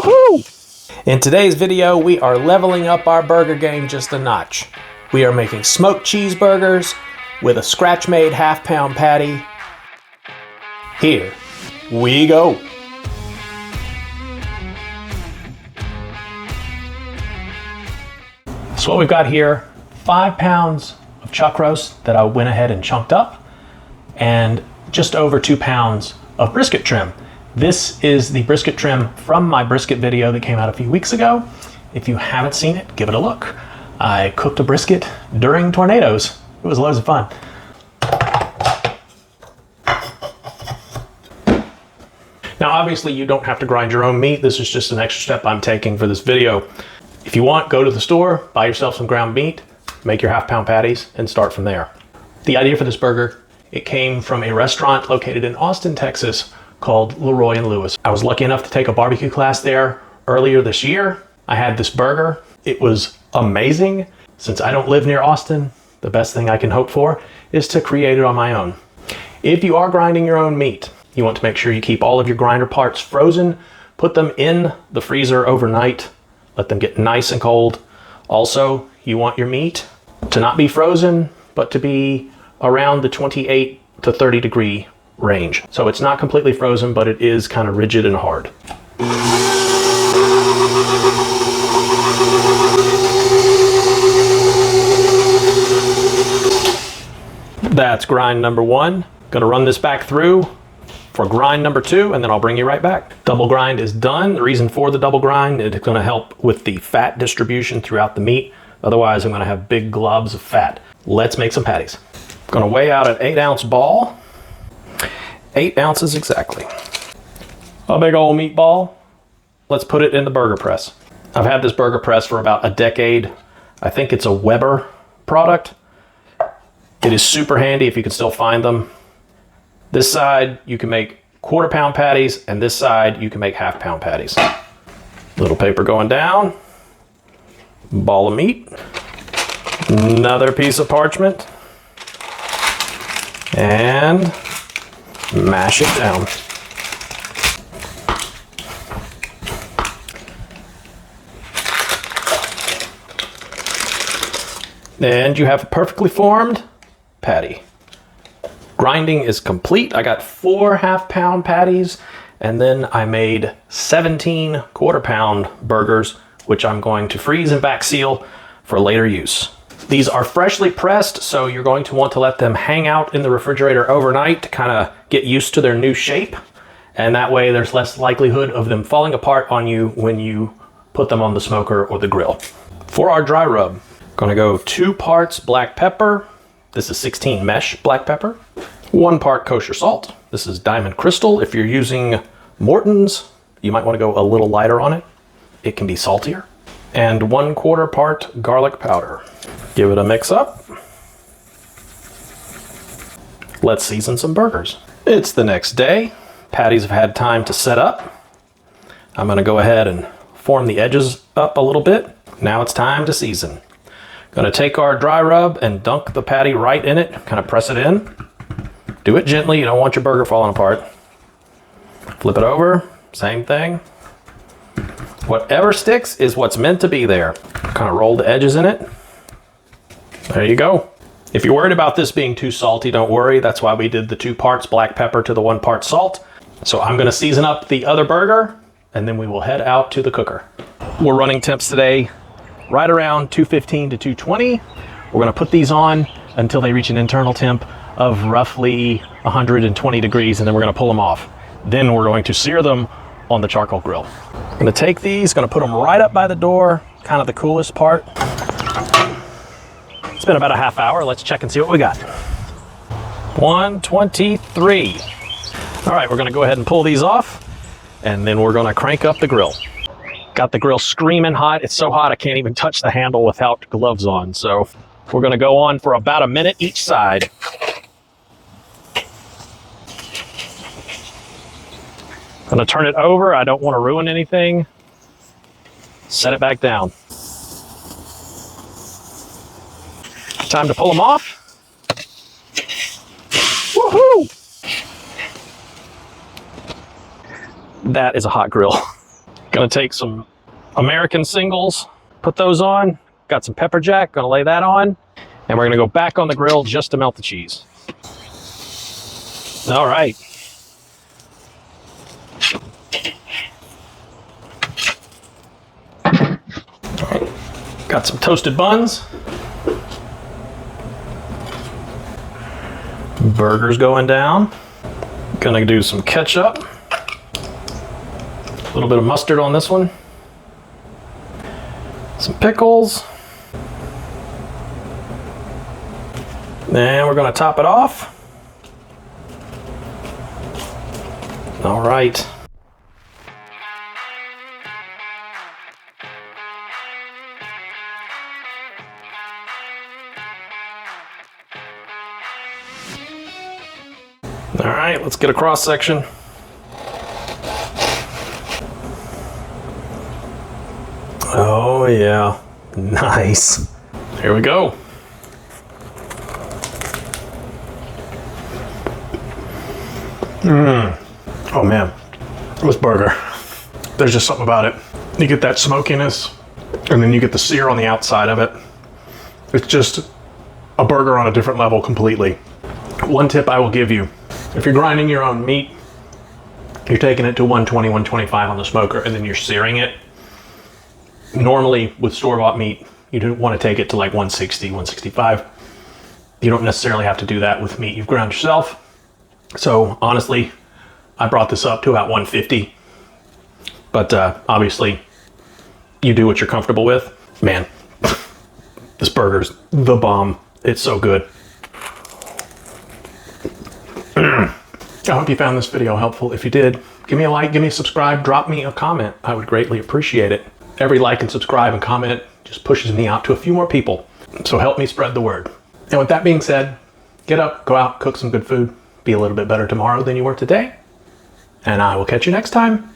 Woohoo! In today's video, we are leveling up our burger game just a notch. We are making smoked cheeseburgers with a scratch-made half-pound patty. Here we go. So what we've got here, 5 pounds of chuck roast that I went ahead and chunked up, and just over 2 pounds of brisket trim. This is the brisket trim from my brisket video that came out a few weeks ago. If you haven't seen it, give it a look. I cooked a brisket during tornadoes. It was loads of fun. Now, obviously, you don't have to grind your own meat. This is just an extra step I'm taking for this video. If you want, go to the store, buy yourself some ground meat, make your half-pound patties, and start from there. The idea for this burger, it came from a restaurant located in Austin, Texas, called Leroy and Lewis. I was lucky enough to take a barbecue class there earlier this year. I had this burger. It was amazing. Since I don't live near Austin, the best thing I can hope for is to create it on my own. If you are grinding your own meat, you want to make sure you keep all of your grinder parts frozen, put them in the freezer overnight, let them get nice and cold. Also, you want your meat to not be frozen, but to be around the 28 to 30 degree range. So it's not completely frozen, but it is kind of rigid and hard. That's grind number 1. Gonna run this back through for grind number 2, and then I'll bring you right back. Double grind is done. The reason for the double grind, it's gonna help with the fat distribution throughout the meat. Otherwise, I'm gonna have big globs of fat. Let's make some patties. Gonna weigh out an 8-ounce ball. 8 ounces exactly. A big old meatball. Let's put it in the burger press. I've had this burger press for about a decade. I think it's a Weber product. It is super handy if you can still find them. This side you can make 1/4 pound patties, and this side you can make half-pound patties. Little paper going down. Ball of meat. Another piece of parchment. And mash it down. And you have a perfectly formed patty. Grinding is complete. I got 4 half-pound patties, and then I made 17 1/4-pound burgers, which I'm going to freeze and back seal for later use. These are freshly pressed, so you're going to want to let them hang out in the refrigerator overnight to kind of get used to their new shape. And that way there's less likelihood of them falling apart on you when you put them on the smoker or the grill. For our dry rub, gonna go 2 parts black pepper. This is 16 mesh black pepper. 1 part kosher salt. This is Diamond Crystal. If you're using Morton's, you might want to go a little lighter on it. It can be saltier. And 1/4 part garlic powder. Give it a mix up. Let's season some burgers. It's the next day. Patties have had time to set up. I'm gonna go ahead and form the edges up a little bit. Now it's time to season. Gonna take our dry rub and dunk the patty right in it, kind of press it in. Do it gently, you don't want your burger falling apart. Flip it over, same thing. Whatever sticks is what's meant to be there. Kind of roll the edges in it. There you go. If you're worried about this being too salty, don't worry. That's why we did the 2 parts black pepper to the 1 part salt. So I'm gonna season up the other burger, and then we will head out to the cooker. We're running temps today right around 215 to 220. We're gonna put these on until they reach an internal temp of roughly 120 degrees, and then we're gonna pull them off. Then we're going to sear them on the charcoal grill. I'm gonna take these, gonna put them right up by the door, kind of the coolest part. It's been about a half hour. Let's check and see what we got. 123. All right, we're gonna go ahead and pull these off, and then we're gonna crank up the grill. Got the grill screaming hot. It's so hot I can't even touch the handle without gloves on. So we're gonna go on for about a minute each side. Gonna turn it over. I don't want to ruin anything. Set it back down. Time to pull them off. Woohoo! That is a hot grill. Gonna take some American singles, put those on. Got some pepper jack, gonna lay that on. And we're gonna go back on the grill just to melt the cheese. All right. All right. Got some toasted buns. Burgers going down. Gonna do some ketchup. A little bit of mustard on this one. Some pickles. And we're gonna top it off. All right. All right, let's get a cross section. Oh yeah, nice. Here we go. Oh man, this burger. There's just something about it. You get that smokiness, and then you get the sear on the outside of it. It's just a burger on a different level completely. One tip I will give you, if you're grinding your own meat, you're taking it to 120, 125 on the smoker, and then you're searing it. Normally with store-bought meat, you don't want to take it to like 160, 165. You don't necessarily have to do that with meat you've ground yourself. So honestly, I brought this up to about 150. But obviously, you do what you're comfortable with. Man, this burger's the bomb. It's so good. I hope you found this video helpful. If you did, give me a like, give me a subscribe, drop me a comment. I would greatly appreciate it. Every like and subscribe and comment just pushes me out to a few more people. So help me spread the word. And with that being said, get up, go out, cook some good food, be a little bit better tomorrow than you were today. And I will catch you next time.